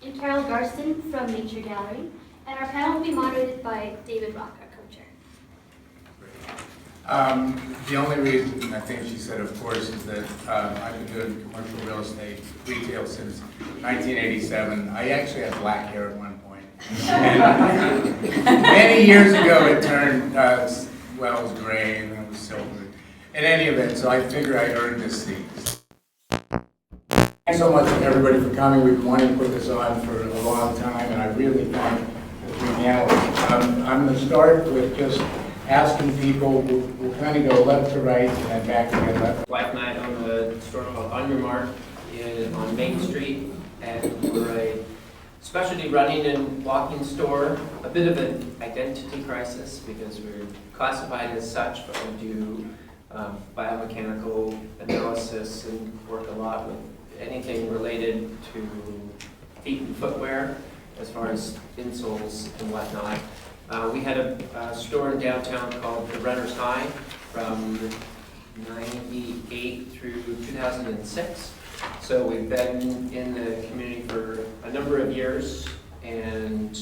and Carol Garston from Nature Gallery. And our panel will be moderated by David Rock, our co-chair. The only reason I think she said, of course, is that I've been doing commercial real estate retail since 1987. I actually had black hair at one point. And many years ago it turned, well, it was gray and then it was silver. In any event, so I figure I earned this seat. Thanks so much everybody for coming. We've been wanting to put this on for a long time, and I really thank the three panelists. I'm going to start with just asking people, we'll kind of go left to right and then back again left. Wife and I own a store called On Your Mark on Main Street, and we're a specialty running and walking store. A bit of an identity crisis because we're classified as such, but we do biomechanical analysis and work a lot with anything related to feet and footwear as far as insoles and whatnot. We had a store in downtown called the Runner's High from 98 through 2006. So we've been in the community for a number of years, and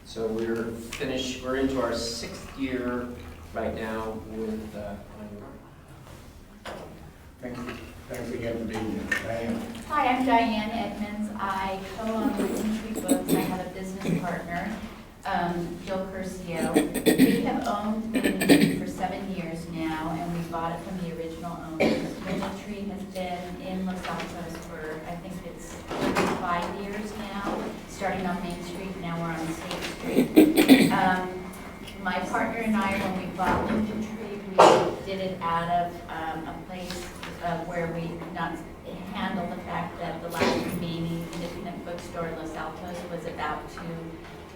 so we're into our 6th year right now with On Your Mark. Thank you. Thanks again for being here. Diane. Hi, I'm Diane Edmonds. I co-own Main Street Books. I have a business partner, Jill Curcio. We have owned Main Street for 7 years now, and we bought it from the original owners. Main Street has been in Los Altos for, I think it's 5 years now, starting on Main Street, now we're on State Street. My partner and I, when we bought Lincoln Tree, we did it out of a place where we could not handle the fact that the last remaining independent bookstore in Los Altos was about to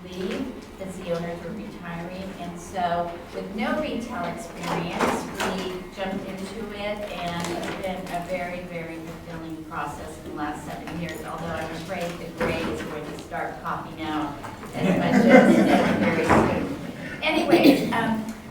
leave as the owners were retiring. And so with no retail experience, we jumped into it, and it's been a very, very fulfilling process in the last 7 years, although I'm afraid the gray is going to start popping out as much as very soon. Anyways,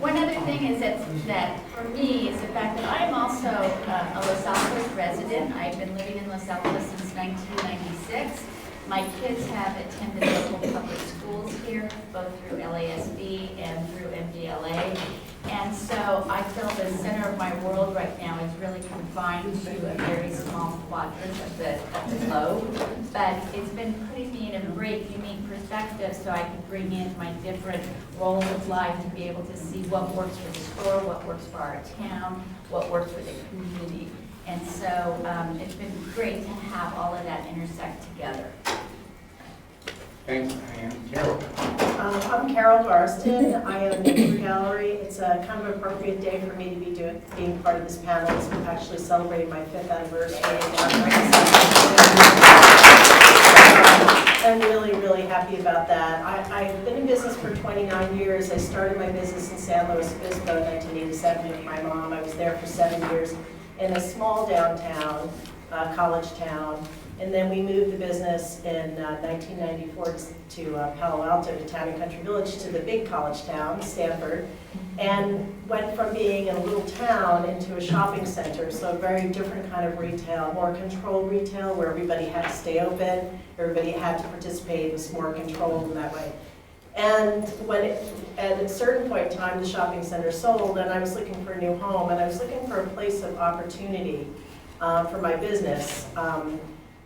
one other thing is that for me is the fact that I am also a Los Altos resident. I've been living in Los Altos since 1996. My kids have attended local public schools here, both through LASB and through MDLA. And so I feel the center of my world right now is really confined to a very small quadrant of the globe. But it's been putting me in a great, unique perspective so I can bring in my different roles of life and be able to see what works for the store, what works for our town, what works for the community. And so it's been great to have all of that intersect together. Thanks, Diane. Carol. I'm Carol Garston. I own Nature Gallery. It's a kind of appropriate day for me to be being part of this panel. It's actually celebrating my 5th anniversary. I'm really, really happy about that. I've been in business for 29 years. I started my business in San Luis Obispo in 1987 with my mom. I was there for 7 years in a small downtown, college town. And then we moved the business in 1994 to Palo Alto, to Town and Country Village, to the big college town, Stanford, and went from being in a little town into a shopping center, so a very different kind of retail, more controlled retail, where everybody had to stay open, everybody had to participate, it was more controlled in that way. And at a certain point in time, the shopping center sold, and I was looking for a new home, and I was looking for a place of opportunity for my business.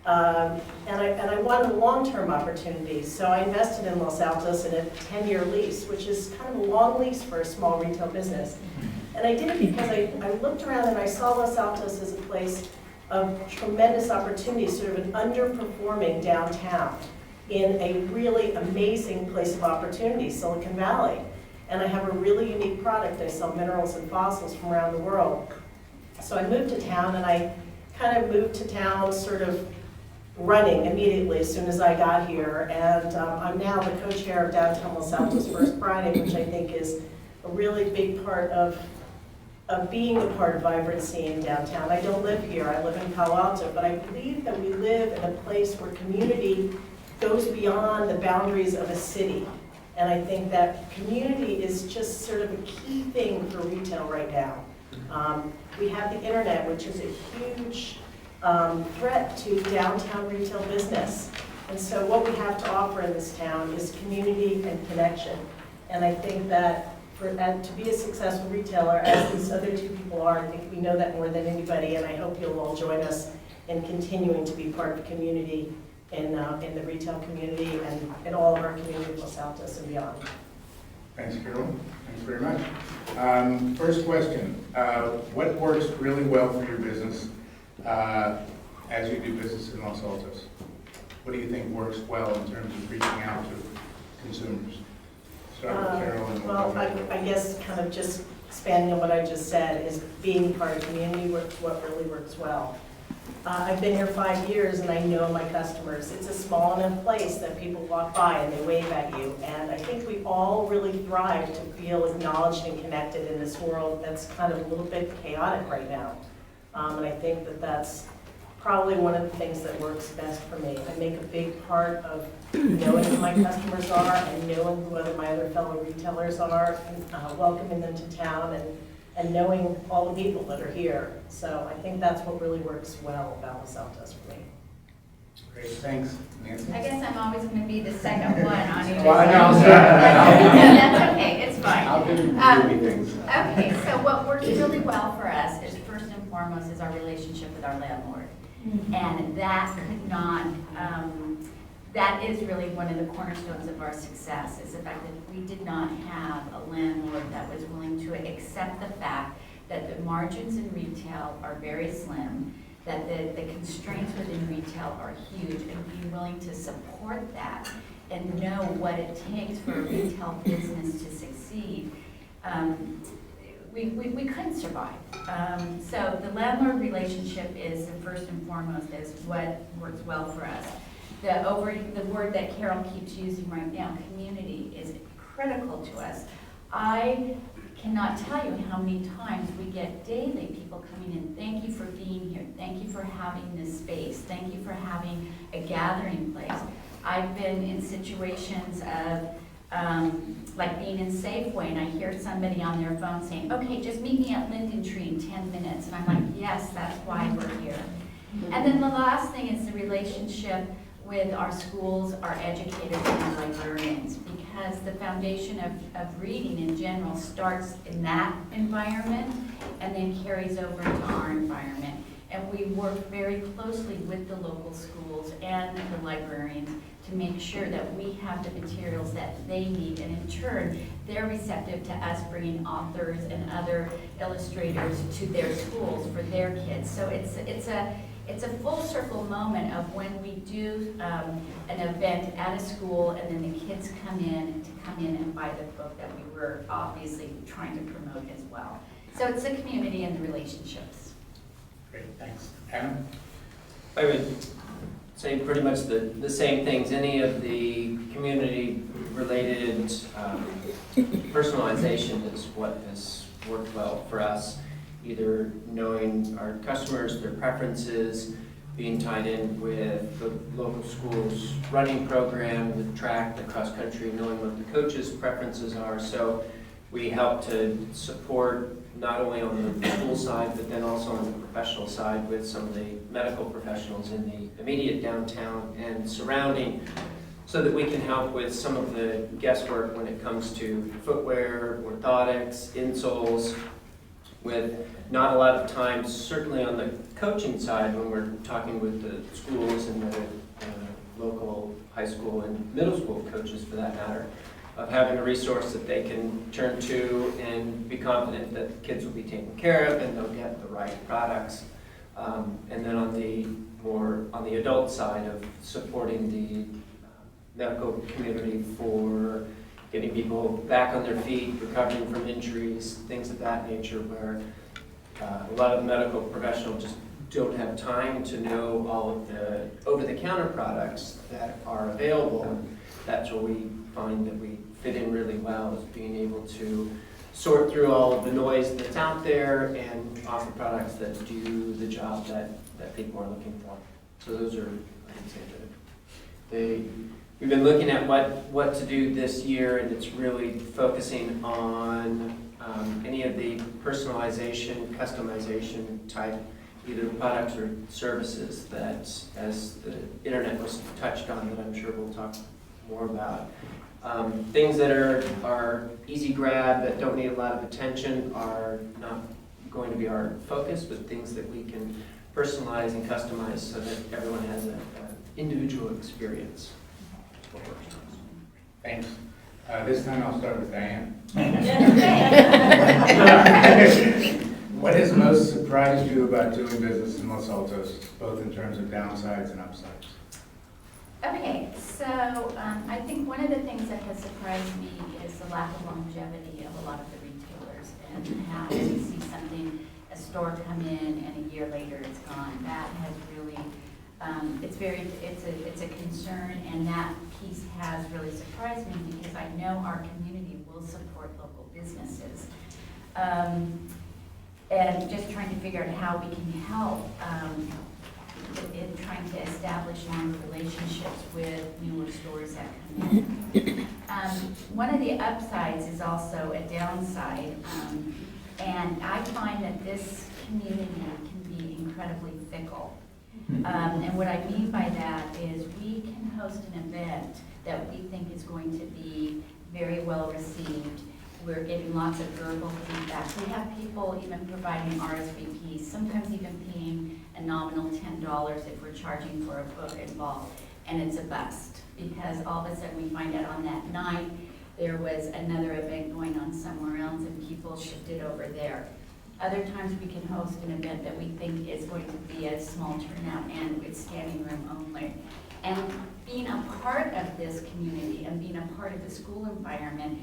And I wanted long-term opportunities, so I invested in Los Altos in a 10-year lease, which is kind of a long lease for a small retail business. And I did it because I looked around and I saw Los Altos as a place of tremendous opportunity, sort of an underperforming downtown in a really amazing place of opportunity, Silicon Valley. And I have a really unique product. I sell minerals and fossils from around the world. So I moved to town, and I kind of moved to town sort of running immediately as soon as I got here, and I'm now the co-chair of Downtown Los Altos First Friday, which I think is a really big part of being a part of vibrancy in downtown. I don't live here, I live in Palo Alto, but I believe that we live in a place where community goes beyond the boundaries of a city, and I think that community is just sort of a key thing for retail right now. We have the internet, which is a huge threat to downtown retail business. And so what we have to offer in this town is community and connection. And I think that and to be a successful retailer, as these other two people are, I think we know that more than anybody, and I hope you'll all join us in continuing to be part of community in the retail community and in all of our community of Los Altos and beyond. Thanks, Carol. Thanks very much. First question, what works really well for your business as you do business in Los Altos? What do you think works well in terms of reaching out to consumers? Start with Carol and well, I guess kind of just expanding on what I just said is being part of community, what really works well. I've been here 5 years and I know my customers. It's a small enough place that people walk by and they wave at you. And I think we all really thrive to feel acknowledged and connected in this world that's kind of a little bit chaotic right now. And I think that that's probably one of the things that works best for me. I make a big part of knowing who my customers are and knowing who my other fellow retailers are, and welcoming them to town and knowing all the people that are here. So I think that's what really works well about Los Altos for me. Great, thanks. Nancy? I guess I'm always going to be the second one on your Well, I know, list. sir. That's okay, it's fine. I'll give you things. Okay, so what works really well for us is first and foremost is our relationship with our landlord. And that could not, that is really one of the cornerstones of our success, is the fact that we did not have a landlord that was willing to accept the fact that the margins in retail are very slim, that the constraints within retail are huge, and be willing to support that and know what it takes for a retail business to succeed. We couldn't survive. So the landlord relationship is, first and foremost, is what works well for us. The word that Carol keeps using right now, community, is critical to us. I cannot tell you how many times we get daily people coming in, thank you for being here, thank you for having this space, thank you for having a gathering place. I've been in situations of like being in Safeway and I hear somebody on their phone saying, okay, just meet me at Linden Tree in 10 minutes. And I'm like, yes, that's why we're here. And then the last thing is the relationship with our schools, our educators, and our librarians, because the foundation of reading in general starts in that environment and then carries over into our environment. And we work very closely with the local schools and the librarians to make sure that we have the materials that they need, and in turn, they're receptive to us bringing authors and other illustrators to their schools for their kids. So it's a full circle moment of when we do an event at a school and then the kids come in and buy the book that we were obviously trying to promote as well. So it's the community and the relationships. Great, thanks. Adam? I would say pretty much the same things. Any of the community-related personalization is what has worked well for us. Either knowing our customers, their preferences, being tied in with the local school's running program, the track, the cross-country, knowing what the coaches' preferences are. So we help to support not only on the school side, but then also on the professional side with some of the medical professionals in the immediate downtown and surrounding, so that we can help with some of the guesswork when it comes to footwear, orthotics, insoles, with not a lot of time, certainly on the coaching side when we're talking with the schools and the local high school and middle school coaches for that matter, of having a resource that they can turn to and be confident that kids will be taken care of and they'll get the right products. And then on the adult side of supporting the medical community for getting people back on their feet, recovering from injuries, things of that nature, where a lot of medical professionals just don't have time to know all of the over-the-counter products that are available. That's where we find that we fit in really well, is being able to sort through all of the noise that's out there and offer products that do the job that people are looking for. So those are, I would say, we've been looking at what to do this year, and it's really focusing on any of the personalization, customization type either products or services that, as the internet was touched on, that I'm sure we'll talk more about. Things that are easy grab, that don't need a lot of attention, are not going to be our focus, but things that we can personalize and customize so that everyone has an individual experience. Thanks. This time I'll start with Diane. What has most surprised you about doing business in Los Altos, both in terms of downsides and upsides? Okay, so I think one of the things that has surprised me is the lack of longevity of a lot of the retailers, and how you see something, a store come in and a year later it's gone. That has really, it's a concern, and that piece has really surprised me because I know our community will support local businesses. And just trying to figure out how we can help in trying to establish longer relationships with newer stores that come in. One of the upsides is also a downside, and I find that this community can be incredibly fickle. And what I mean by that is we can host an event that we think is going to be very well received. We're getting lots of verbal feedback. We have people even providing RSVPs, sometimes even paying a nominal $10 if we're charging for a book involved, and it's a bust because all of a sudden we find out on that night there was another event going on somewhere else and people shifted over there. Other times we can host an event that we think is going to be a small turnout and it's standing room only. And being a part of this community and being a part of the school environment,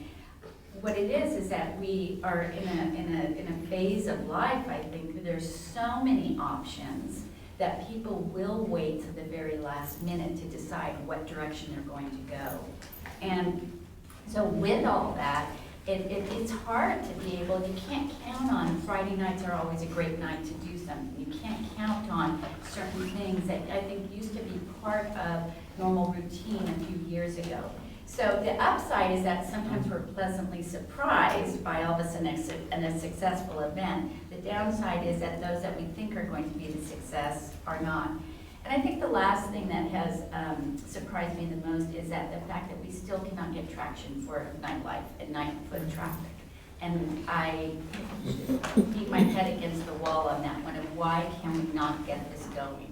what it is that we are in a phase of life, I think, where there's so many options that people will wait to the very last minute to decide what direction they're going to go. And so with all that, it's hard to be able, you can't count on, Friday nights are always a great night to do something. You can't count on certain things that I think used to be part of normal routine a few years ago. So the upside is that sometimes we're pleasantly surprised by all of a sudden a successful event. The downside is that those that we think are going to be the success are not. And I think the last thing that has surprised me the most is that the fact that we still cannot get traction for nightlife and night foot traffic. And I beat my head against the wall on that one of why can we not get this going?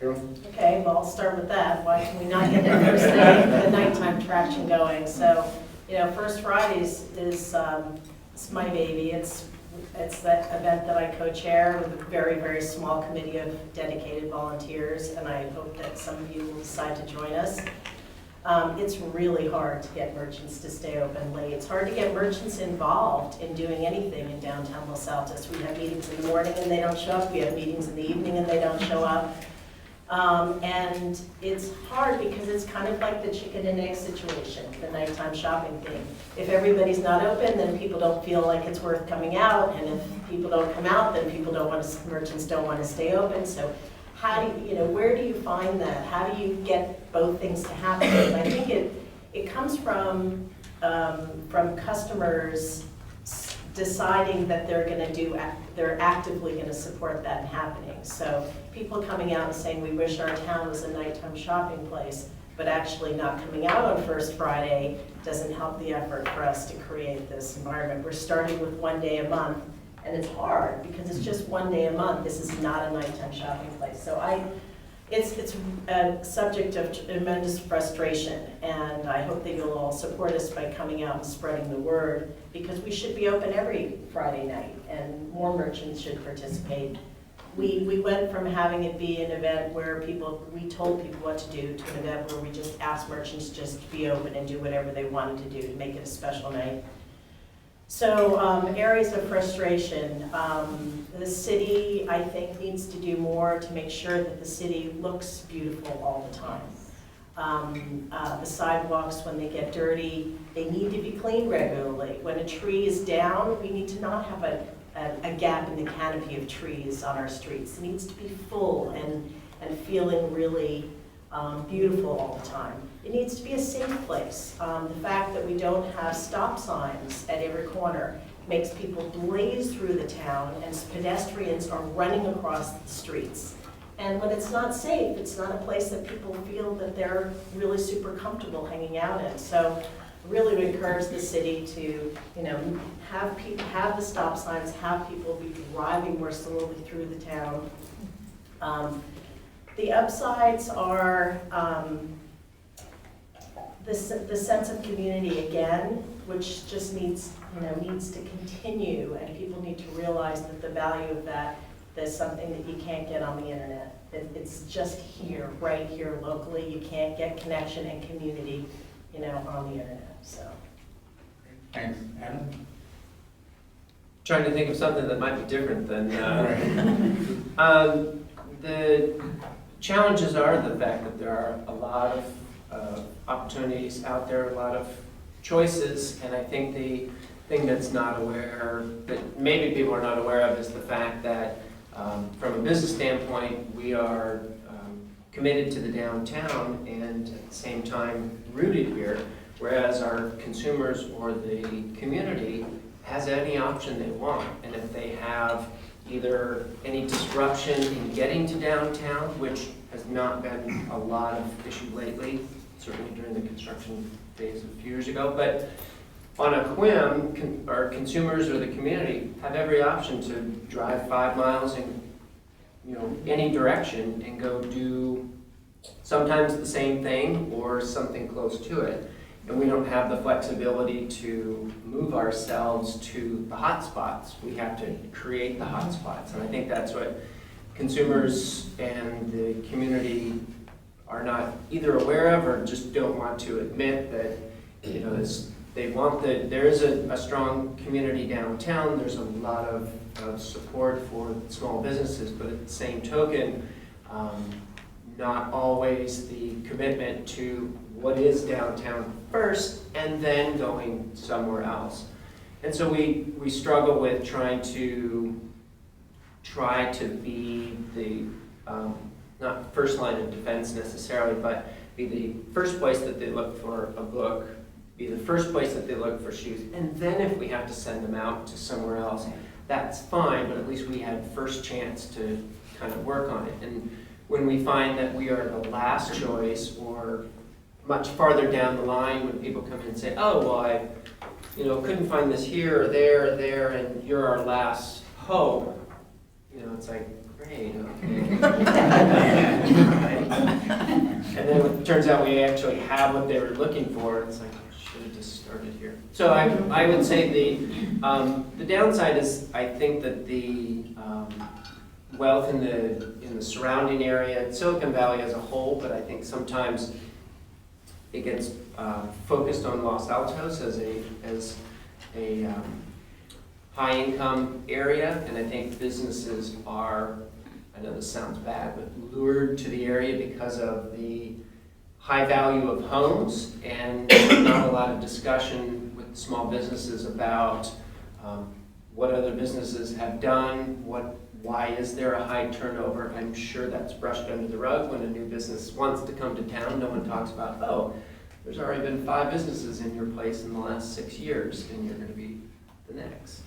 Okay, well, I'll start with that. Why can we not get the first thing, the nighttime traction going? So, First Fridays is it's my baby. It's that event that I co-chair with a very, very small committee of dedicated volunteers, and I hope that some of you will decide to join us. It's really hard to get merchants to stay open late. It's hard to get merchants involved in doing anything in downtown Los Altos. We have meetings in the morning and they don't show up. We have meetings in the evening and they don't show up. And it's hard because it's kind of like the chicken and egg situation, the nighttime shopping thing. If everybody's not open, then people don't feel like it's worth coming out, and if people don't come out, then merchants don't want to stay open. So how do you, where do you find that? How do you get both things to happen? And I think it comes from customers deciding that they're actively going to support that happening. So people coming out and saying, we wish our town was a nighttime shopping place, but actually not coming out on First Friday doesn't help the effort for us to create this environment. We're starting with one day a month, and it's hard because it's just one day a month. This is not a nighttime shopping place. So it's a subject of tremendous frustration, and I hope that you'll all support us by coming out and spreading the word, because we should be open every Friday night, and more merchants should participate. We went from having it be an event where we told people what to do, to an event where we just asked merchants just to be open and do whatever they wanted to do to make it a special night. So areas of frustration. The city, I think, needs to do more to make sure that the city looks beautiful all the time. The sidewalks, when they get dirty, they need to be cleaned regularly. When a tree is down, we need to not have a gap in the canopy of trees on our streets. It needs to be full and feeling really beautiful all the time. It needs to be a safe place. The fact that we don't have stop signs at every corner makes people blaze through the town, and pedestrians are running across the streets. And when it's not safe, it's not a place that people feel that they're really super comfortable hanging out in. So I really would encourage the city to, have people, have the stop signs, have people be driving more slowly through the town. The upsides are the sense of community again, which just needs to continue, and people need to realize that the value of that is something that you can't get on the internet. It's just here, right here locally. You can't get connection and community, on the internet, so. Thanks. Adam? Trying to think of something that might be different than, the challenges are the fact that there are a lot of opportunities out there, a lot of choices, and I think the thing that's not aware, that maybe people are not aware of, is the fact that from a business standpoint, we are committed to the downtown and at the same time rooted here, whereas our consumers or the community has any option they want. And if they have either any disruption in getting to downtown, which has not been a lot of issue lately, certainly during the construction phase a few years ago, but on a whim, our consumers or the community have every option to drive 5 miles in any direction and go do sometimes the same thing or something close to it. And we don't have the flexibility to move ourselves to the hot spots. We have to create the hot spots. And I think that's what consumers and the community are not either aware of or just don't want to admit that, they want there is a strong community downtown. There's a lot of support for small businesses, but at the same token, not always the commitment to what is downtown first and then going somewhere else. And so we struggle with trying to be the, not first line of defense necessarily, but be the first place that they look for a book, be the first place that they look for shoes, and then if we have to send them out to somewhere else, that's fine, but at least we had first chance to kind of work on it. And when we find that we are the last choice or much farther down the line when people come in and say, oh, well, I couldn't find this here or there, and you're our last hope, it's like, great, okay. And then it turns out we actually have what they were looking for, and it's like, should have just started here. So I would say the downside is, I think that the wealth in the surrounding area, Silicon Valley as a whole, but I think sometimes it gets focused on Los Altos as a high-income area, and I think businesses are, I know this sounds bad, but lured to the area because of the high value of homes, and not a lot of discussion with small businesses about what other businesses have done, why is there a high turnover. I'm sure that's brushed under the rug. When a new business wants to come to town, no one talks about, oh, there's already been 5 businesses in your place in the last 6 years, and you're going to be the next.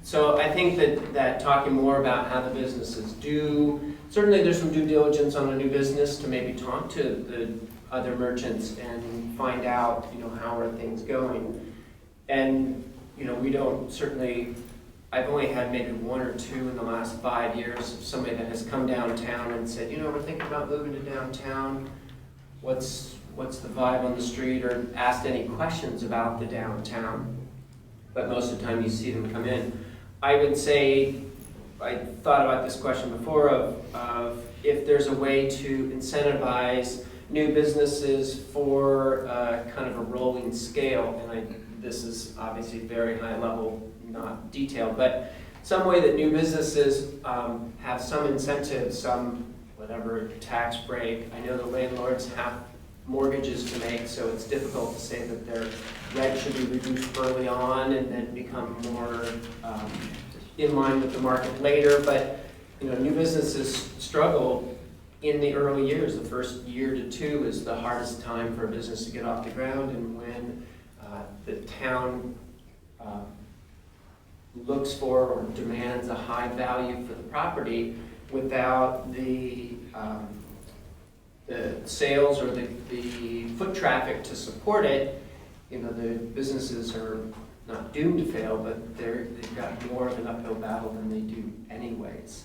So I think that talking more about how the businesses do, certainly there's some due diligence on a new business to maybe talk to the other merchants and find out, how are things going. And, we don't certainly, I've only had maybe 1 or 2 in the last 5 years of somebody that has come downtown and said, we're thinking about moving to downtown. What's the vibe on the street, or asked any questions about the downtown. But most of the time you see them come in. I would say, I thought about this question before of if there's a way to incentivize new businesses for kind of a rolling scale, and this is obviously very high level, not detailed, but some way that new businesses have some incentive, some whatever tax break. I know the landlords have mortgages to make, so it's difficult to say that their rent should be reduced early on and then become more in line with the market later. But new businesses struggle in the early years. The first year to 2 is the hardest time for a business to get off the ground, and when the town looks for or demands a high value for the property without the sales or the foot traffic to support it. You know, the businesses are not doomed to fail, but they've got more of an uphill battle than they do anyways.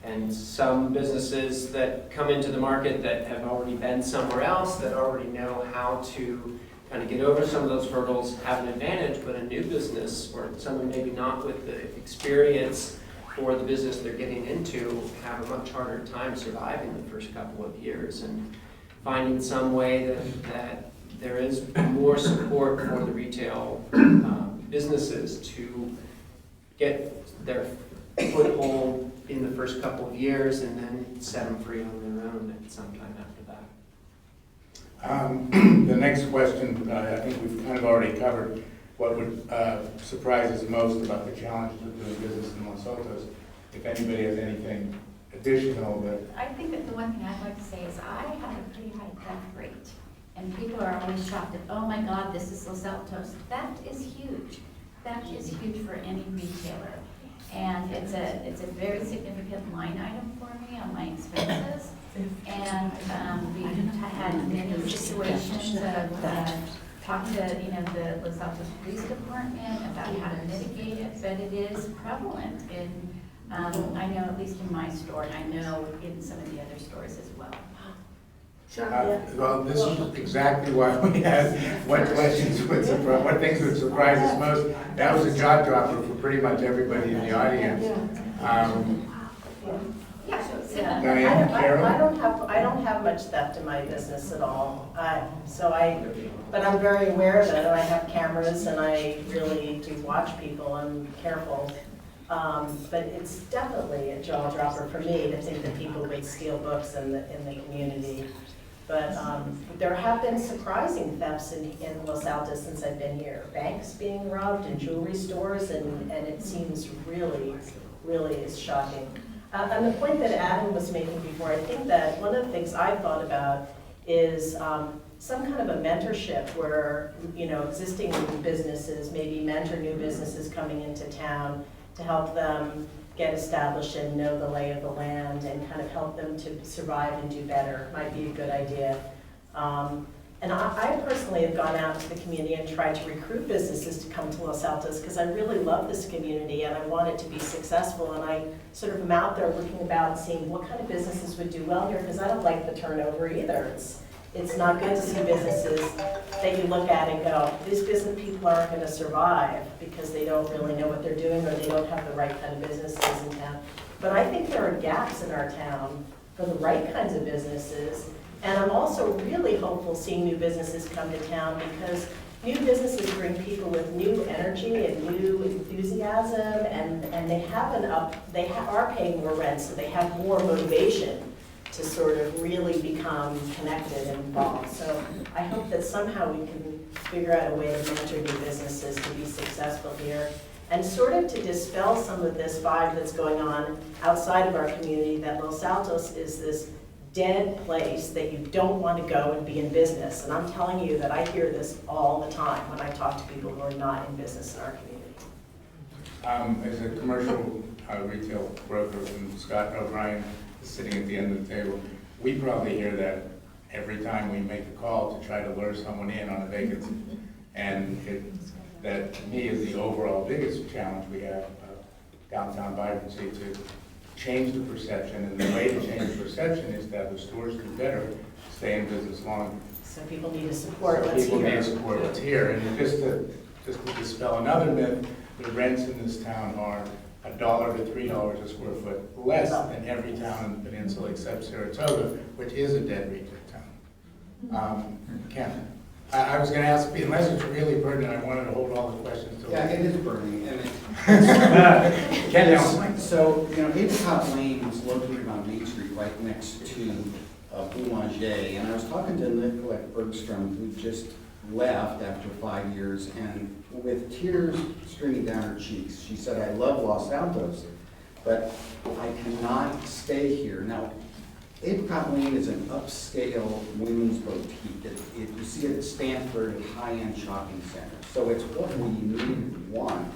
And some businesses that come into the market that have already been somewhere else, that already know how to kind of get over some of those hurdles, have an advantage, but a new business, or someone maybe not with the experience for the business they're getting into, have a much harder time surviving the first couple of years and finding some way that there is more support for the retail businesses to get their foothold in the first couple of years and then set them free on their own at some time after that. The next question, I think we've kind of already covered. What would surprise us most about the challenges of doing business in Los Altos? If anybody has anything additional that... I think that the one thing I'd like to say is I have a pretty high theft rate. And people are always shocked at, oh my God, this is Los Altos. Theft is huge. Theft is huge for any retailer. And it's a very significant line item for me on my expenses. And we had many situations of talking to, the Los Altos Police Department about how to mitigate it, but it is prevalent in, I know at least in my store, and I know in some of the other stores as well. Well, this is exactly why we had what questions would surprise, what things would surprise us most. That was a jaw dropper for pretty much everybody in the audience. Diane, Carol? I don't have much theft in my business at all. But I'm very aware of it, and I have cameras, and I really do watch people. I'm careful. But it's definitely a jaw dropper for me to think that people would steal books in the community. But there have been surprising thefts in Los Altos since I've been here. Banks being robbed and jewelry stores, and it seems really, really is shocking. And the point that Adam was making before, I think that one of the things I've thought about is some kind of a mentorship where, existing businesses maybe mentor new businesses coming into town to help them get established and know the lay of the land and kind of help them to survive and do better. Might be a good idea. And I personally have gone out to the community and tried to recruit businesses to come to Los Altos because I really love this community and I want it to be successful. And I sort of am out there looking about and seeing what kind of businesses would do well here because I don't like the turnover either. It's not good to see businesses that you look at and go, these business people aren't going to survive because they don't really know what they're doing or they don't have the right kind of businesses in town. But I think there are gaps in our town for the right kinds of businesses. And I'm also really hopeful seeing new businesses come to town because new businesses bring people with new energy and new enthusiasm, and they are paying more rent, so they have more motivation to sort of really become connected and involved. So I hope that somehow we can figure out a way to mentor new businesses to be successful here and sort of to dispel some of this vibe that's going on outside of our community that Los Altos is this dead place that you don't want to go and be in business. And I'm telling you that I hear this all the time when I talk to people who are not in business in our community. As a commercial retail broker, and Scott O'Brien is sitting at the end of the table, we probably hear that every time we make a call to try to lure someone in on a vacancy. And that to me is the overall biggest challenge we have, downtown vibrancy, to change the perception, and the way to change the perception is that the stores do better, stay in business longer. So people need to support what's here. People need to support what's here, and just to dispel another myth, the rents in this town are $1 to $3 a square foot less than every town in the peninsula except Saratoga, which is a dead retail town. Ken, I was going to ask, unless it's really pertinent, I wanted to hold all the questions till. Yeah, it is burning, and Ken, no. So, Apricot Lane is located on Main Street, right next to Boulanger, and I was talking to Nicolette Bergstrom, who just left after 5 years, and with tears streaming down her cheeks, she said, "I love Los Altos, but I cannot stay here." Now, Apricot Lane is an upscale women's boutique. You see it at Stanford, a high-end shopping center. So it's what we need and want.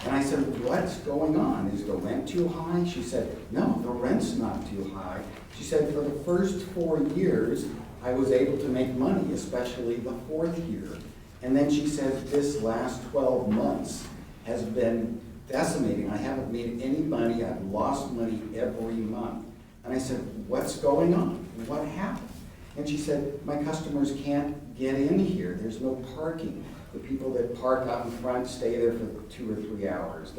And I said, what's going on? Is the rent too high? She said, no, the rent's not too high. She said, for the first 4 years, I was able to make money, especially the 4th year. And then she said, this last 12 months has been decimating. I haven't made any money. I've lost money every month. And I said, what's going on? What happened? And she said, my customers can't get in here. There's no parking. The people that park out in front stay there for 2 or 3 hours.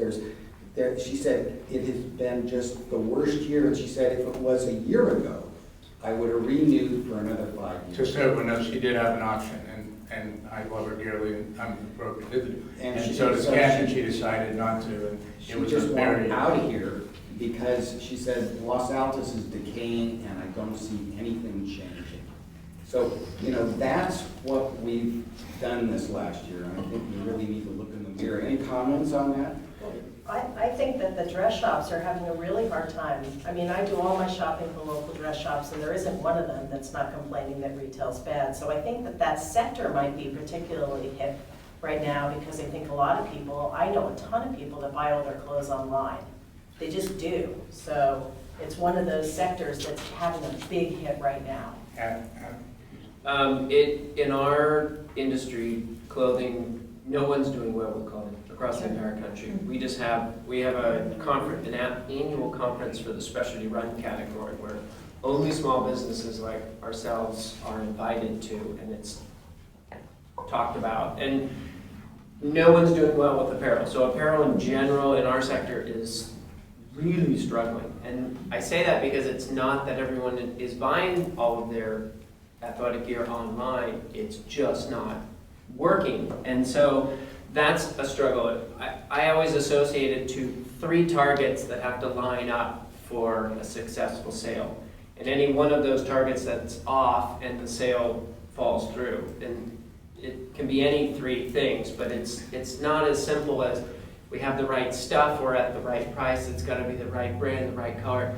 She said, it has been just the worst year. And she said, if it was a year ago, I would have renewed for another 5 years. Just so everyone knows, she did have an option, and I love her dearly, and I'm the broker did it. And so does Kat, and she decided not to, and She it was just a wanted very... out of here because she said Los Altos is decaying and I don't see anything changing. So, that's what we've done this last year, and I think we really need to look in the mirror. Any comments on that? I think that the dress shops are having a really hard time. I mean, I do all my shopping for local dress shops, and there isn't one of them that's not complaining that retail's bad. So I think that that sector might be particularly hit right now, because I think a lot of people, I know a ton of people that buy all their clothes online. They just do. So it's one of those sectors that's having a big hit right now. In our industry, clothing, no one's doing well with clothing across the entire country. We have a conference, an annual conference for the specialty run category, where only small businesses like ourselves are invited to, and it's talked about. And no one's doing well with apparel. So apparel in general in our sector is really struggling. And I say that because it's not that everyone is buying all of their athletic gear online, it's just not working. And so that's a struggle. I always associate it to 3 targets that have to line up for a successful sale. And any one of those targets that's off and the sale falls through. And it can be any 3 things, but it's not as simple as we have the right stuff, we're at the right price, it's got to be the right brand, the right color.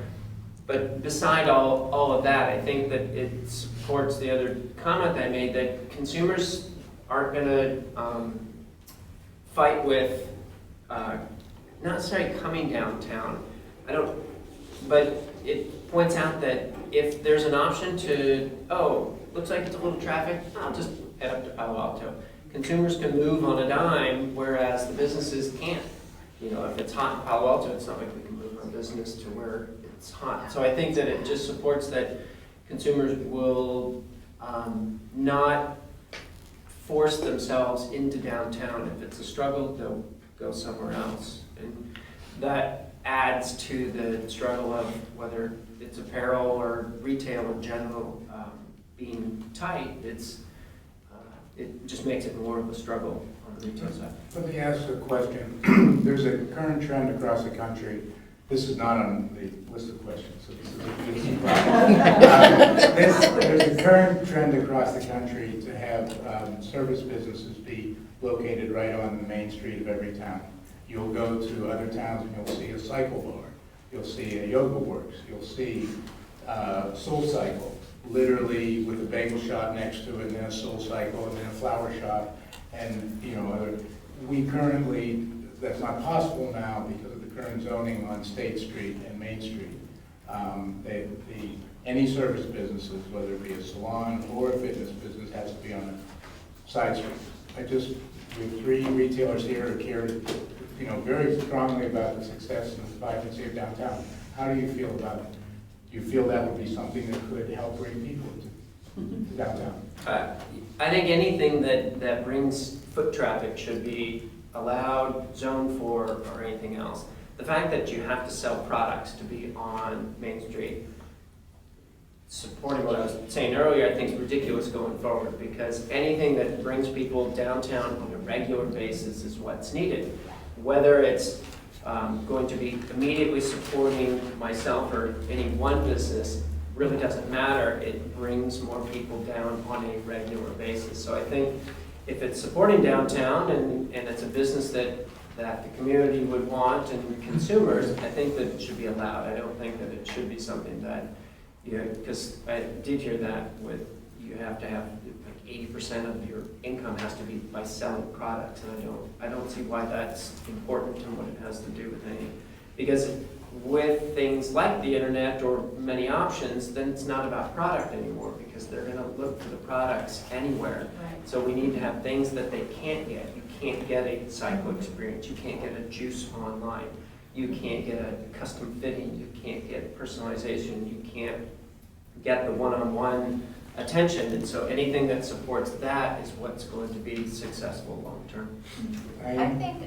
But beside all of that, I think that it supports the other comment I made, that consumers aren't going to fight with not necessarily coming downtown. But it points out that if there's an option to, looks like it's a little traffic, I'll just head up to Palo Alto. Consumers can move on a dime, whereas the businesses can't. If it's hot in Palo Alto, it's not like we can move our business to where it's hot. So I think that it just supports that consumers will not force themselves into downtown. If it's a struggle, they'll go somewhere else. And that adds to the struggle of whether it's apparel or retail in general being tight. It just makes it more of a struggle on the retail side. Let me ask a question. There's a current trend across the country. This is not on the list of questions, so this is a easy problem. There's a current trend across the country to have service businesses be located right on the main street of every town. You'll go to other towns and you'll see a cycle bar. You'll see a yoga works. You'll see Soul Cycle, literally with a bagel shop next to it, and then a Soul Cycle, and then a flower shop, and we currently, that's not possible now because of the current zoning on State Street and Main Street. Any service businesses, whether it be a salon or a fitness business, has to be on a side street. With 3 retailers here who care, very strongly about the success and the vibrancy of downtown. How do you feel about it? Do you feel that would be something that could help bring people to downtown? I think anything that brings foot traffic should be allowed, zoned for, or anything else. The fact that you have to sell products to be on Main Street, supporting what I was saying earlier, I think is ridiculous going forward, because anything that brings people downtown on a regular basis is what's needed. Whether it's going to be immediately supporting myself or any one business really doesn't matter. It brings more people down on a regular basis. So I think if it's supporting downtown and it's a business that the community would want and consumers, I think that it should be allowed. I don't think that it should be something that, because I did hear that with you have to have like 80% of your income has to be by selling products, and I don't see why that's important and what it has to do with anything. Because with things like the internet or many options, then it's not about product anymore, because they're gonna look for the products anywhere. Right. So we need to have things that they can't get. You can't get a cycle experience, you can't get a juice online, you can't get a custom fitting, you can't get personalization, you can't get the one-on-one attention. And so anything that supports that is what's going to be successful long-term. I think,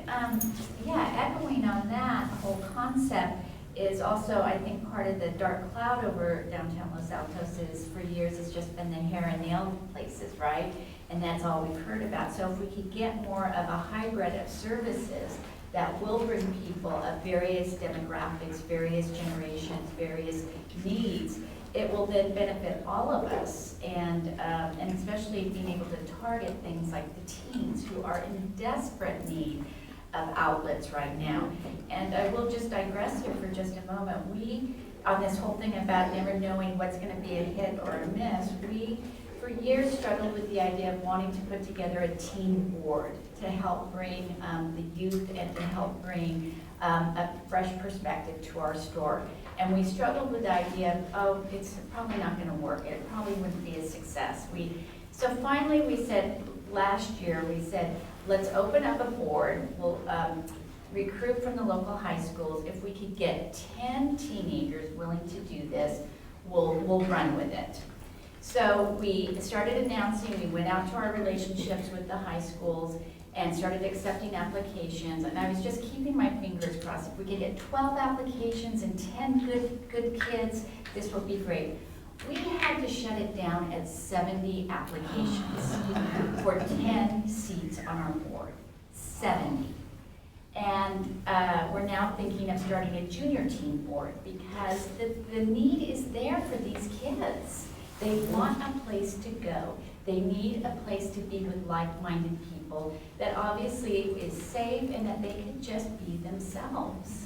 yeah, echoing on that whole concept is also, I think, part of the dark cloud over downtown Los Altos is, for years, it's just been the hair and nail places, right? And that's all we've heard about. So if we could get more of a hybrid of services that will bring people of various demographics, various generations, various needs, it will then benefit all of us, and especially being able to target things like the teens who are in desperate need of outlets right now. And I will just digress here for just a moment. We, on this whole thing about never knowing what's going to be a hit or a miss, we for years struggled with the idea of wanting to put together a teen board to help bring the youth and to help bring a fresh perspective to our store. And we struggled with the idea of, oh, it's probably not going to work. It probably wouldn't be a success. So finally we said, last year, we said, let's open up a board. We'll recruit from the local high schools. If we could get 10 teenagers willing to do this, we'll run with it. So we started announcing, we went out to our relationships with the high schools and started accepting applications. And I was just keeping my fingers crossed. If we could get 12 applications and 10 good kids, this would be great. We had to shut it down at 70 applications for 10 seats on our board, 70. And we're now thinking of starting a junior teen board because the need is there for these kids. They want a place to go. They need a place to be with like-minded people that obviously is safe and that they can just be themselves.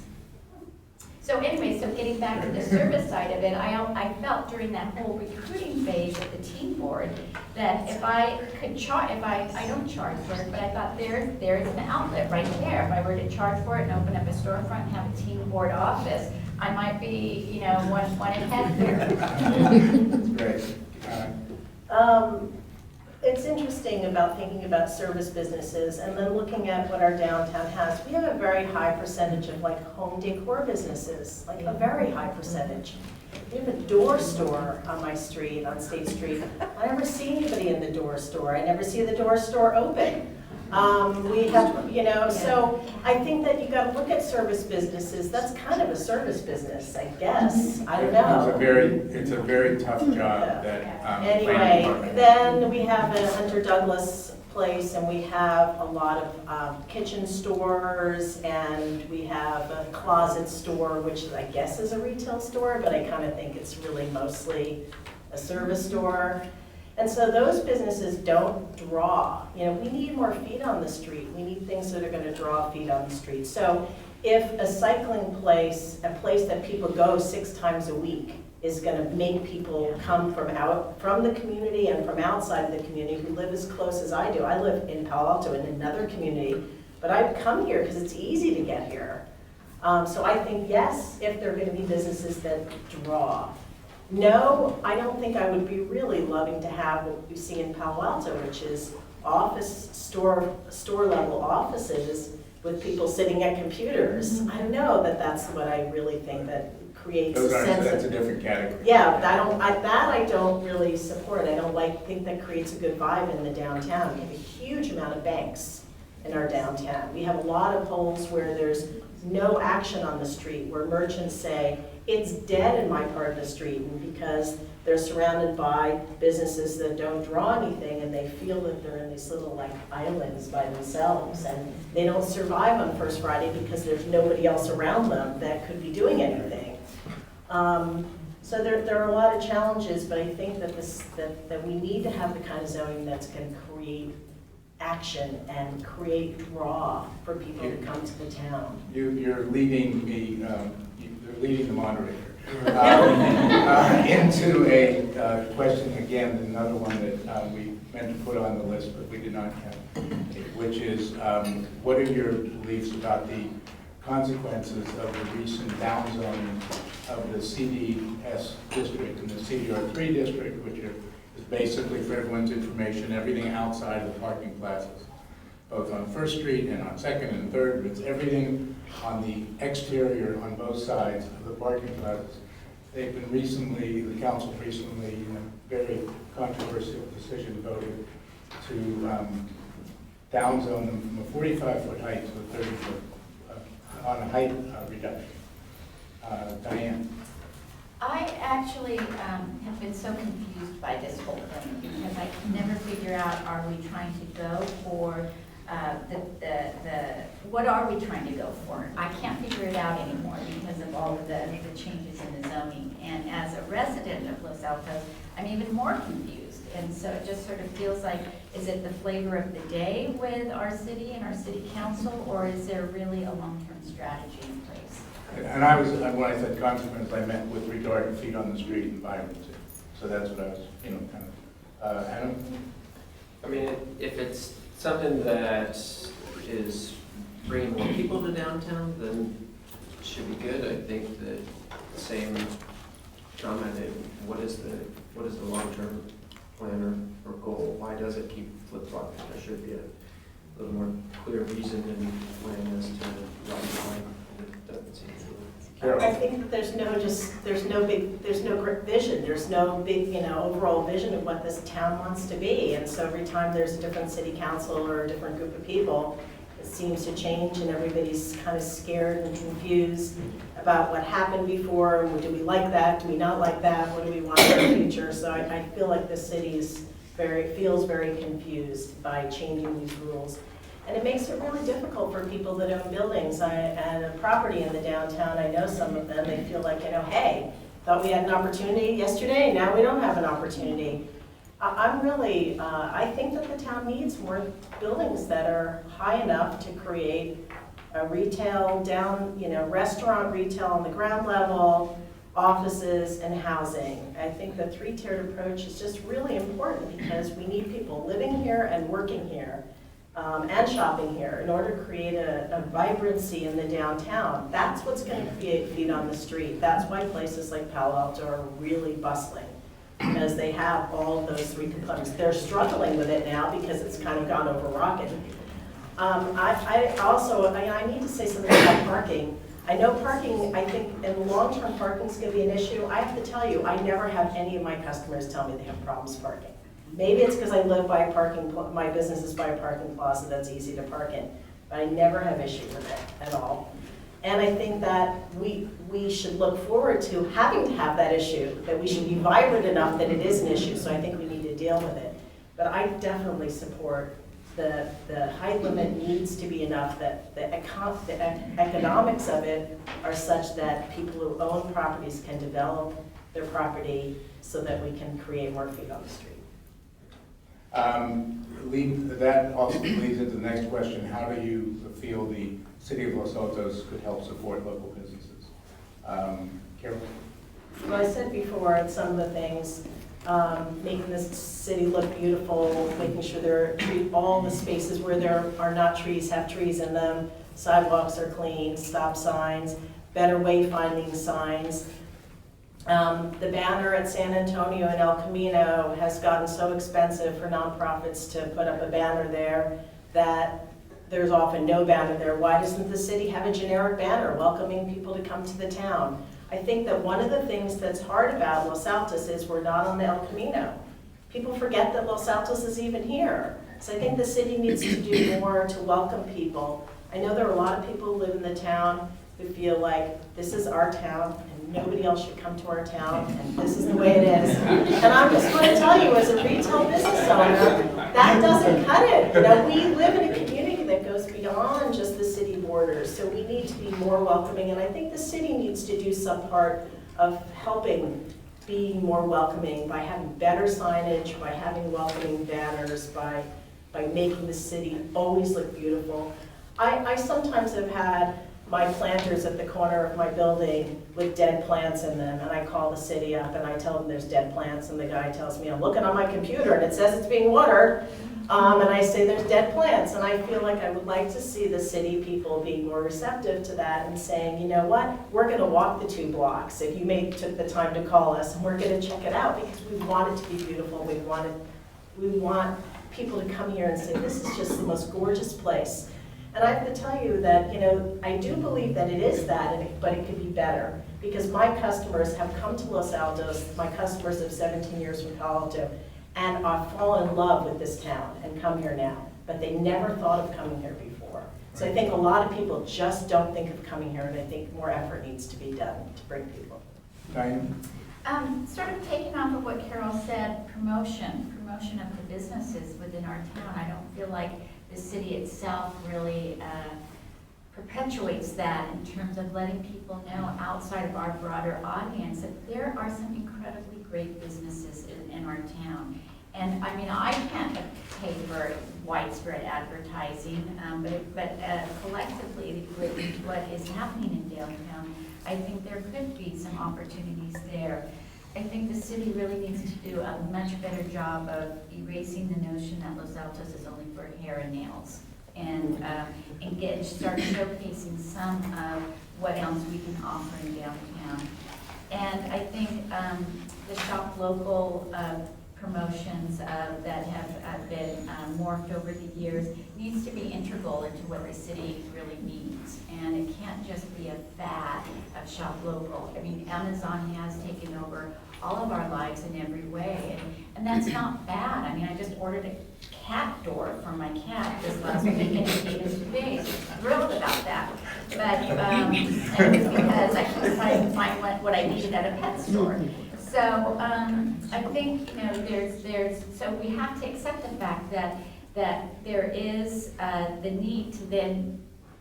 So anyway, so getting back to the service side of it, I felt during that whole recruiting phase of the teen board that if I could charge, I don't charge for it, but I thought there's an outlet right there. If I were to charge for it and open up a storefront and have a teen board office, I might be, one ahead here. That's great. It's interesting about thinking about service businesses and then looking at what our downtown has. We have a very high percentage of like home decor businesses, like a very high percentage. We have a door store on my street, on State Street. I never see anybody in the door store. I never see the door store open. We have, so I think that you got to look at service businesses. That's kind of a service business, I guess. I don't know. It's a very tough job that. Anyway, then we have a Hunter Douglas place, and we have a lot of kitchen stores, and we have a closet store, which I guess is a retail store, but I kind of think it's really mostly a service store. And so those businesses don't draw. We need more feet on the street. We need things that are going to draw feet on the street. So if a cycling place, a place that people go 6 times a week, is going to make people come from the community and from outside of the community who live as close as I do. I live in Palo Alto in another community, but I've come here because it's easy to get here. So I think, yes, if there are going to be businesses that draw. No, I don't think I would be really loving to have what you see in Palo Alto, which is store level offices with people sitting at computers. I don't know that that's what I really think that creates a sense That's a of. different category. Yeah, but I don't really support. I don't think that creates a good vibe in the downtown. We have a huge amount of banks in our downtown. We have a lot of holes where there's no action on the street, where merchants say, it's dead in my part of the street, and because they're surrounded by businesses that don't draw anything, and they feel that they're in these little like islands by themselves, and they don't survive on First Friday because there's nobody else around them that could be doing anything. So there are a lot of challenges, but I think that that we need to have the kind of zoning that's going to create action and create draw for people to come to the town. You're leading me. You're leading the moderator. into a question again, another one that we meant to put on the list, but we did not have, which is, what are your beliefs about the consequences of the recent downzoning of the CDS district and the CDR3 district, which is basically, for everyone's information, everything outside of the parking plazas, both on First Street and on Second and Third. It's everything on the exterior on both sides of the parking plazas. They've been recently, the council recently, in a very controversial decision, voted to downzone them from a 45-foot height to a 30-foot on a height reduction. Diane. I actually have been so confused by this whole thing because I can never figure out, are we trying to go for what are we trying to go for? I can't figure it out anymore because of all of the changes in the zoning. And as a resident of Los Altos, I'm even more confused. And so it just sort of feels like, is it the flavor of the day with our city and our city council, or is there really a long-term strategy in place? And I was, when I said consequence, I meant with regard to feet on the street and vibrancy. So that's what I was, kind of, Adam? I mean, if it's something that is bringing more people to downtown, then it should be good. I think that the same comment, what is the long-term plan or goal? Why does it keep flip-flopping? There should be a little more clear reason and plan as to why it doesn't seem to. I think that there's no vision, there's no big, overall vision of what this town wants to be. And so every time there's a different city council or a different group of people, it seems to change and everybody's kind of scared and confused about what happened before. Do we like that? Do we not like that? What do we want in the future? So I feel like the city feels very confused by changing these rules. And it makes it really difficult for people that own buildings and a property in the downtown. I know some of them, they feel like, hey, thought we had an opportunity yesterday, now we don't have an opportunity. I think that the town needs more buildings that are high enough to create a retail restaurant retail on the ground level, offices and housing. I think the three-tiered approach is just really important because we need people living here and working here. And shopping here in order to create a vibrancy in the downtown. That's what's going to create feet on the street. That's why places like Palo Alto are really bustling, because they have all of those three components. They're struggling with it now because it's kind of gone over rocket. I need to say something about parking. I know parking, I think in the long term parking is going to be an issue. I have to tell you, I never have any of my customers tell me they have problems parking. Maybe it's because I live by a my business is by a parking plaza that's easy to park in, but I never have issue with it at all. And I think that we should look forward to having to have that issue, that we should be vibrant enough that it is an issue, so I think we need to deal with it. But I definitely support the height limit needs to be enough that the economics of it are such that people who own properties can develop their property so that we can create more feet on the street. That also leads into the next question. How do you feel the city of Los Altos could help support local businesses? Carol? Well, I said before, some of the things, making this city look beautiful, making sure all the spaces where there are not trees have trees in them, sidewalks are clean, stop signs, better wayfinding signs. The banner at San Antonio and El Camino has gotten so expensive for nonprofits to put up a banner there that there's often no banner there. Why doesn't the city have a generic banner welcoming people to come to the town? I think that one of the things that's hard about Los Altos is we're not on the El Camino. People forget that Los Altos is even here. So I think the city needs to do more to welcome people. I know there are a lot of people who live in the town who feel like this is our town and nobody else should come to our town and this is the way it is. And I just want to tell you, as a retail business owner, that doesn't cut it. We live in a community that goes beyond just the city borders, so we need to be more welcoming, and I think the city needs to do some part of helping be more welcoming by having better signage, by having welcoming banners, by making the city always look beautiful. I sometimes have had my planters at the corner of my building with dead plants in them, and I call the city up and I tell them there's dead plants, and the guy tells me, I'm looking on my computer and it says it's being watered, and I say there's dead plants, and I feel like I would like to see the city people being more receptive to that and saying, you know what, we're gonna walk the 2 blocks if you took the time to call us, and we're gonna check it out because we want it to be beautiful, we want people to come here and say, this is just the most gorgeous place. And I have to tell you that, you know, I do believe that it is that, but it could be better. Because my customers have come to Los Altos, my customers of 17 years from Palo Alto, and I've fallen in love with this town and come here now. But they never thought of coming here before. So I think a lot of people just don't think of coming here, and I think more effort needs to be done to bring people. Diane? Sort of taking off of what Carol said, promotion of the businesses within our town. I don't feel like the city itself really perpetuates that in terms of letting people know outside of our broader audience that there are some incredibly great businesses in our town. And I mean, I can't pay for widespread advertising, but collectively with what is happening in downtown, I think there could be some opportunities there. I think the city really needs to do a much better job of erasing the notion that Los Altos is only for hair and nails, and start showcasing some of what else we can offer in downtown. And I think the shop local promotions that have been morphed over the years needs to be integral into what the city really needs. And it can't just be a fad of shop local. I mean, Amazon has taken over all of our lives in every way, and that's not bad. I mean, I just ordered a cat door for my cat this last week, and it came in 2 days. Thrilled about that. But and it was because I couldn't find what I needed at a pet store. So I think, you know, so we have to accept the fact that there is the need to then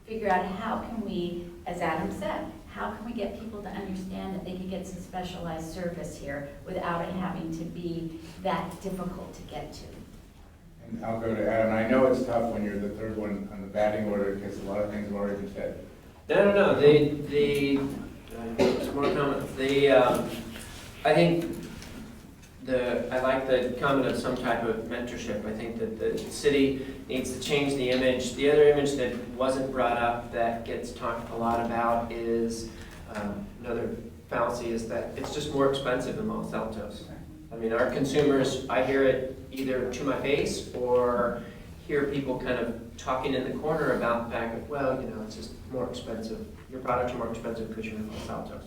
figure out how can we, as Adam said, how can we get people to understand that they can get some specialized service here without it having to be that difficult to get to? And I'll go to Adam. I know it's tough when you're the third one on the batting order because a lot of things have already been said. No. Some more comments. I think I like the comment of some type of mentorship. I think that the city needs to change the image. The other image that wasn't brought up that gets talked a lot about is another fallacy is that it's just more expensive in Los Altos. I mean, our consumers, I hear it either to my face or hear people kind of talking in the corner about the fact that, well, you know, it's just more expensive. Your products are more expensive because you're in Los Altos.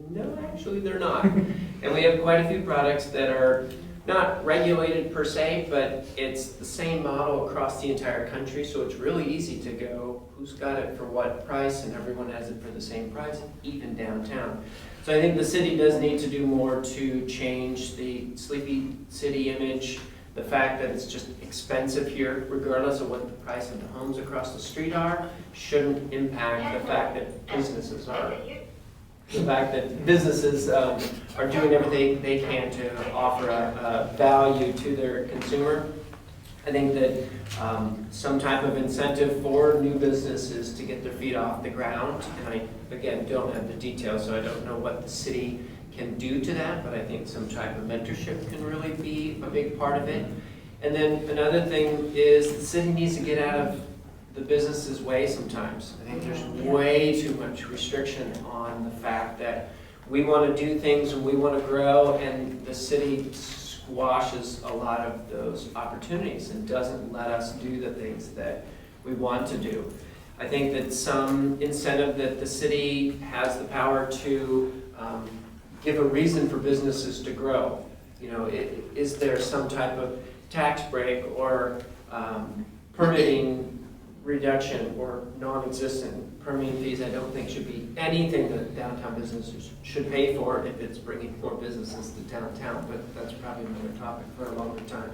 No, actually they're not. And we have quite a few products that are not regulated per se, but it's the same model across the entire country, so it's really easy to go, who's got it for what price, and everyone has it for the same price, even downtown. So I think the city does need to do more to change the sleepy city image, the fact that it's just expensive here, regardless of what the price of the homes across the street are, shouldn't impact the fact that businesses are. The fact that businesses are doing everything they can to offer a value to their consumer. I think that some type of incentive for new businesses to get their feet off the ground, and I, again, don't have the details, so I don't know what the city can do to that, but I think some type of mentorship can really be a big part of it. And then another thing is the city needs to get out of the business's way sometimes. I think there's way too much restriction on the fact that we want to do things and we want to grow, and the city squashes a lot of those opportunities and doesn't let us do the things that we want to do. I think that some incentive that the city has the power to give a reason for businesses to grow. You know, is there some type of tax break or permitting reduction or non-existent permitting fees? I don't think should be anything that downtown businesses should pay for if it's bringing more businesses to downtown, but that's probably another topic for a longer time.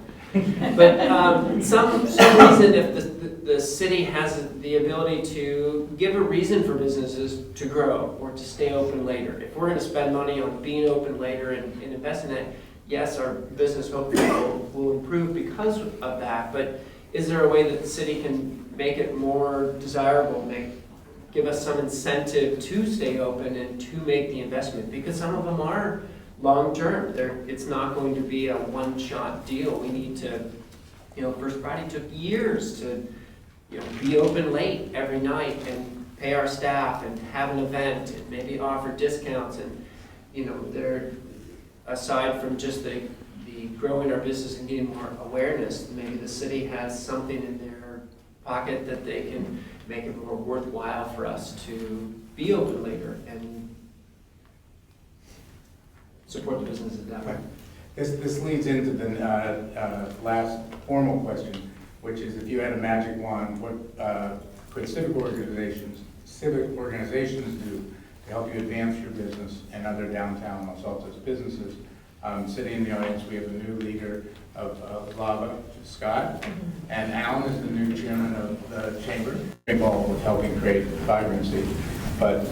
But some reason, if the city has the ability to give a reason for businesses to grow or to stay open later. If we're going to spend money on being open later and invest in that, yes, our business hopefully will improve because of that, but is there a way that the city can make it more desirable, make give us some incentive to stay open and to make the investment, because some of them are long-term. It's not going to be a one-shot deal. We need to, First Friday took years to, be open late every night and pay our staff and have an event and maybe offer discounts. And, they're, aside from just the growing our business and getting more awareness, maybe the city has something in their pocket that they can make it more worthwhile for us to be open later and support the businesses that way. This leads into the last formal question, which is if you had a magic wand, what could civic organizations do to help you advance your business and other downtown Los Altos businesses? Sitting in the audience, we have a new leader of LAVA, Scott, and Alan is the new chairman of the chamber, involved with helping create vibrancy. But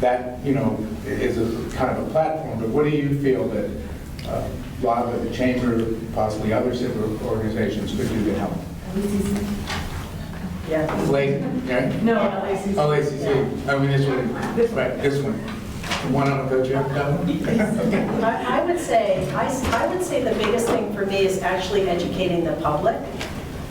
that, is a kind of a platform, but what do you feel that LAVA, the chamber, possibly other civic organizations could do to help? Yeah. Lacey, yeah? No, LACC. Oh, LACC. I mean, this one, right, this one. The one on the go jump down? I would say the biggest thing for me is actually educating the public.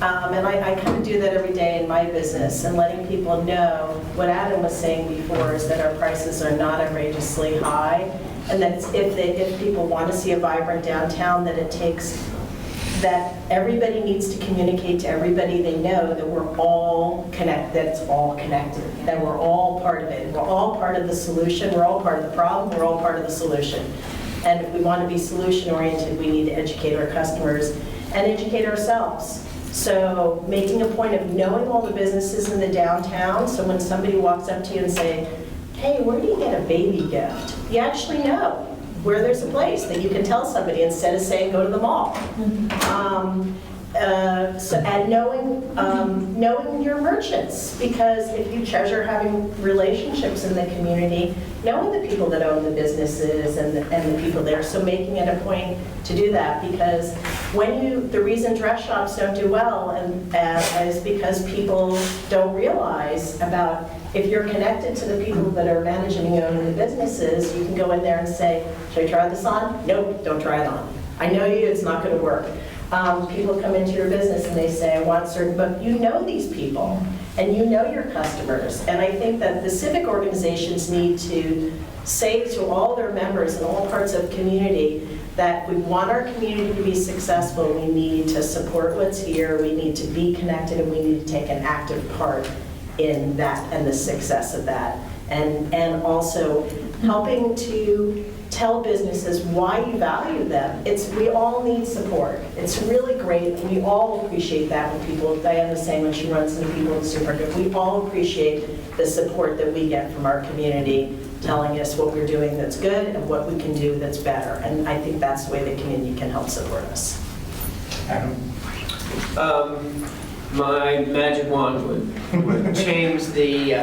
And I kind of do that every day in my business, and letting people know what Adam was saying before is that our prices are not outrageously high, and that if people want to see a vibrant downtown, that everybody needs to communicate to everybody they know that we're all connected, that it's all connected, that we're all part of it. We're all part of the solution, we're all part of the problem, we're all part of the solution. And if we want to be solution-oriented, we need to educate our customers and educate ourselves. So making a point of knowing all the businesses in the downtown, so when somebody walks up to you and say, hey, where do you get a baby gift? You actually know where there's a place that you can tell somebody instead of saying go to the mall. And knowing your merchants, because if you treasure having relationships in the community, knowing the people that own the businesses and the people there, so making it a point to do that, because the reason dress shops don't do well is because people don't realize about, if you're connected to the people that are managing and owning the businesses, you can go in there and say, should I try this on? Nope, don't try it on. I know you, it's not going to work. People come into your business and they say, I want certain, but you know these people and you know your customers. And I think that the civic organizations need to say to all their members in all parts of the community that we want our community to be successful, we need to support what's here, we need to be connected, and we need to take an active part in that and the success of that. And also helping to tell businesses why you value them. We all need support. It's really great. We all appreciate that when people, Diane was saying when she runs into people in the supermarket, we all appreciate the support that we get from our community, telling us what we're doing that's good and what we can do that's better. And I think that's the way the community can help support us. Adam? My magic wand would change the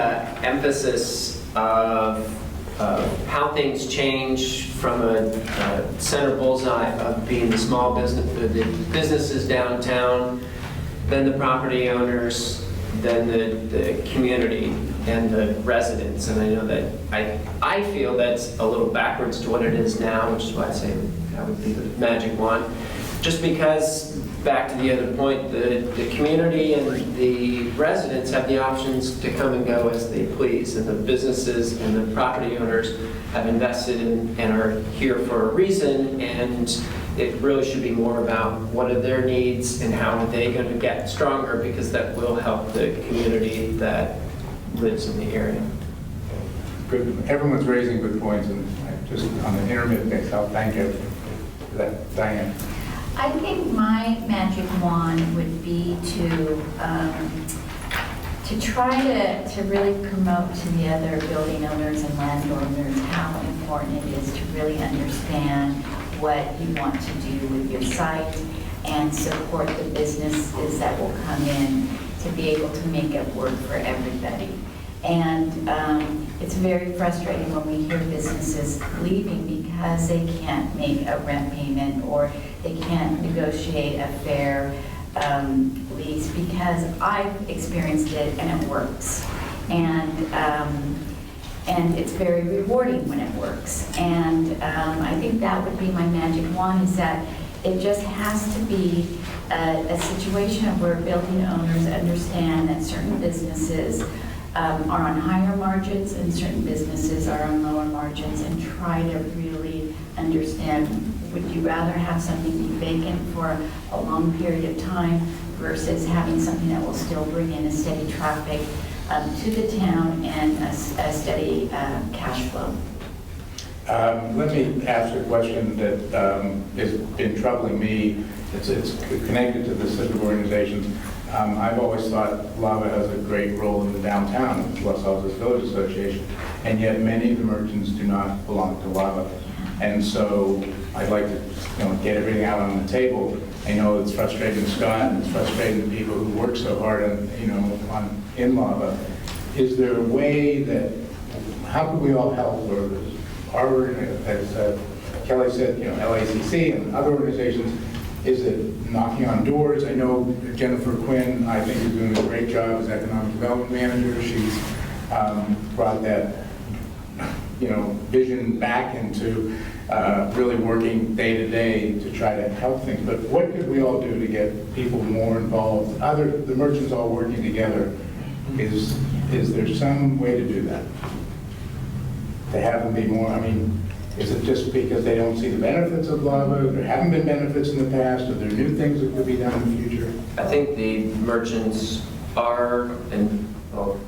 emphasis of how things change from a center bullseye of being the small business, the businesses downtown, then the property owners, then the community and the residents. And I know that I feel that's a little backwards to what it is now, which is why I say that would be the magic wand. Just because, back to the other point, the community and the residents have the options to come and go as they please, and the businesses and the property owners have invested in and are here for a reason, and it really should be more about what are their needs and how are they going to get stronger, because that will help the community that lives in the area. Good. Everyone's raising good points, and just on the intermittent basis, I'll thank you for that. Diane? I think my magic wand would be to try to really promote to the other building owners and landowners how important it is to really understand what you want to do with your site and support the businesses that will come in to be able to make it work for everybody. And it's very frustrating when we hear businesses leaving because they can't make a rent payment or they can't negotiate a fair lease, because I've experienced it and it works. And it's very rewarding when it works. And I think that would be my magic wand, is that it just has to be a situation where building owners understand that certain businesses are on higher margins and certain businesses are on lower margins, and try to really understand, would you rather have something be vacant for a long period of time versus having something that will still bring in a steady traffic to the town and a steady cash flow? Let me ask a question that has been troubling me. It's connected to the civic organizations. I've always thought Lava has a great role in the downtown, Los Altos Village Association, and yet many of the merchants do not belong to Lava. And so I'd like to, get everything out on the table. I know it's frustrating Scott, and it's frustrating the people who work so hard in Lava. Is there a way that, how can we all help? Or our, as Kelly said, LACC and other organizations, is it knocking on doors? I know Jennifer Quinn, I think, is doing a great job as economic development manager. She's brought that, vision back into really working day to day to try to help things. But what could we all do to get people more involved? The merchants all working together. Is there some way to do that? To have them be more, is it just because they don't see the benefits of Lava? There haven't been benefits in the past? Are there new things that could be done in the future? I think the merchants are, and I'll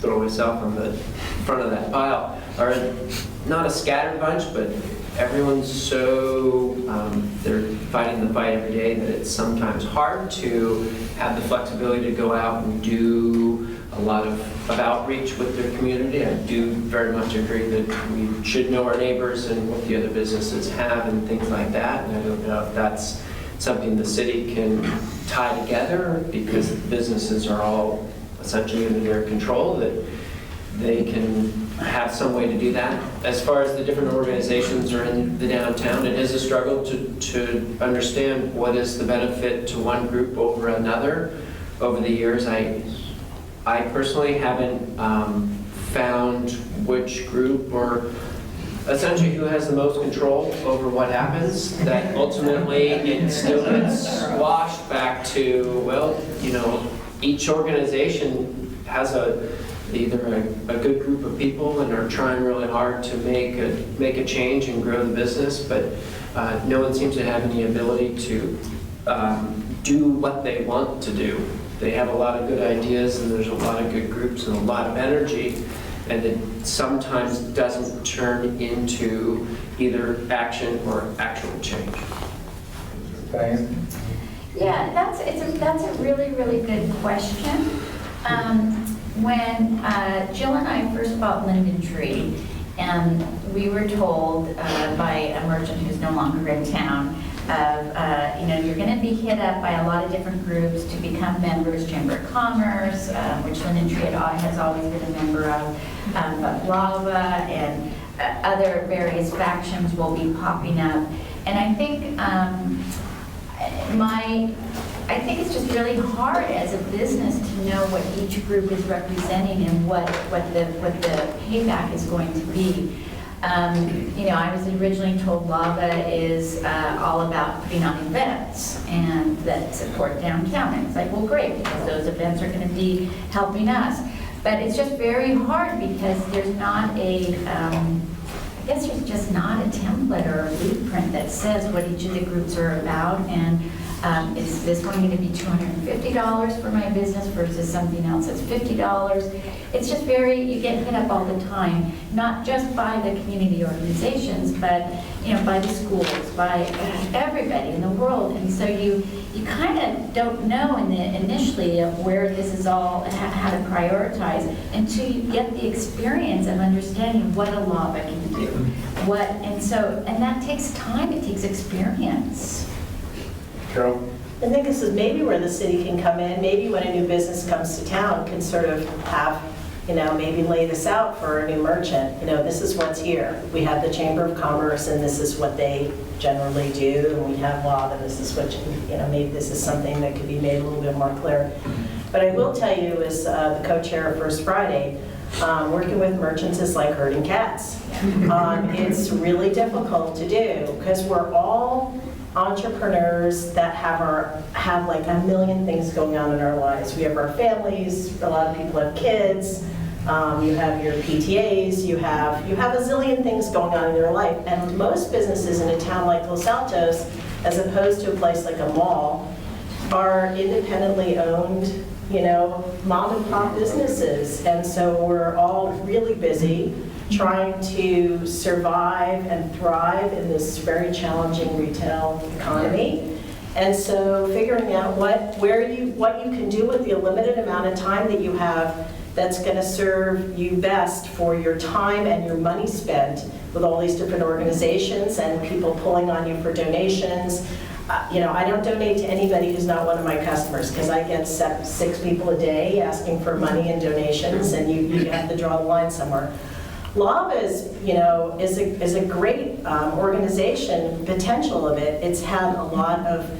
throw myself on the front of that pile, are not a scattered bunch, but everyone's so, they're fighting the fight every day that it's sometimes hard to have the flexibility to go out and do a lot of outreach with their community. I do very much agree that we should know our neighbors and what the other businesses have and things like that. And I don't know if that's something the city can tie together, because the businesses are all essentially under their control, that they can have some way to do that. As far as the different organizations are in the downtown, it is a struggle to understand what is the benefit to one group over another. Over the years, I personally haven't found which group, or essentially who has the most control over what happens, that ultimately it still gets washed back to, well, each organization has either a good group of people and are trying really hard to make a change and grow the business, but no one seems to have any ability to do what they want to do. They have a lot of good ideas, and there's a lot of good groups and a lot of energy, and it sometimes doesn't turn into either action or actual change. Diane? Yeah, that's a really, really good question. When Jill and I first bought Linden Tree, we were told by a merchant who's no longer in town, you're going to be hit up by a lot of different groups to become members, Chamber of Commerce, which Linden Tree has always been a member of, but Lava and other various factions will be popping up. And I think I think it's just really hard as a business to know what each group is representing and what the payback is going to be. I was originally told Lava is all about putting on events and that support downtown. And it's like, well, great, because those events are going to be helping us. But it's just very hard because there's not there's just not a template or a blueprint that says what each of the groups are about. And is this going to be $250 for my business versus something else that's $50? It's just you get hit up all the time, not just by the community organizations, but by the schools, by everybody in the world. And so you kind of don't know initially where this is all, how to prioritize, until you get the experience of understanding what a Lava can do. And that takes time, it takes experience. Carol? I think this is maybe where the city can come in. Maybe when a new business comes to town, can sort of have, maybe lay this out for a new merchant. This is what's here. We have the Chamber of Commerce, and this is what they generally do. And we have law, and this is what, maybe this is something that could be made a little bit more clear. But I will tell you, as the co-chair of First Friday, working with merchants is like herding cats. It's really difficult to do because we're all entrepreneurs that have like a million things going on in our lives. We have our families, a lot of people have kids, you have your PTAs, you have a zillion things going on in your life. And most businesses in a town like Los Altos, as opposed to a place like a mall, are independently owned, mom and pop businesses. And so we're all really busy trying to survive and thrive in this very challenging retail economy. And so figuring out what you can do with the limited amount of time that you have that's going to serve you best for your time and your money spent with all these different organizations and people pulling on you for donations. I don't donate to anybody who's not one of my customers because I get 6 people a day asking for money and donations, and you have to draw the line somewhere. Lava is a great organization, potential of it. It's had a lot of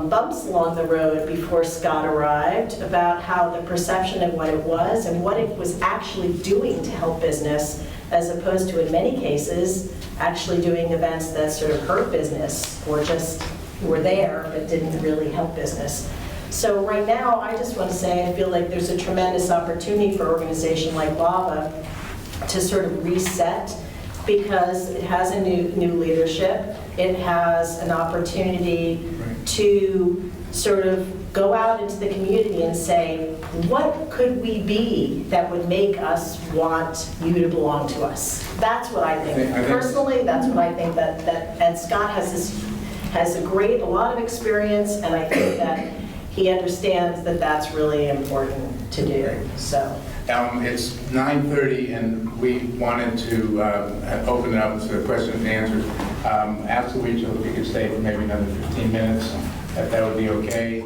bumps along the road before Scott arrived about how the perception of what it was and what it was actually doing to help business, as opposed to, in many cases, actually doing events that sort of hurt business or just were there but didn't really help business. So right now, I just want to say I feel like there's a tremendous opportunity for an organization like Lava to sort of reset, because it has a new leadership. It has an opportunity to sort of go out into the community and say, what could we be that would make us want you to belong to us? That's what I think. Personally, that's what I think and Scott has a lot of experience, and I think that he understands that that's really important to do, so. It's 9:30, and we wanted to open it up to questions and answers. Ask Luigi if we could stay for maybe another 15 minutes, if that would be okay.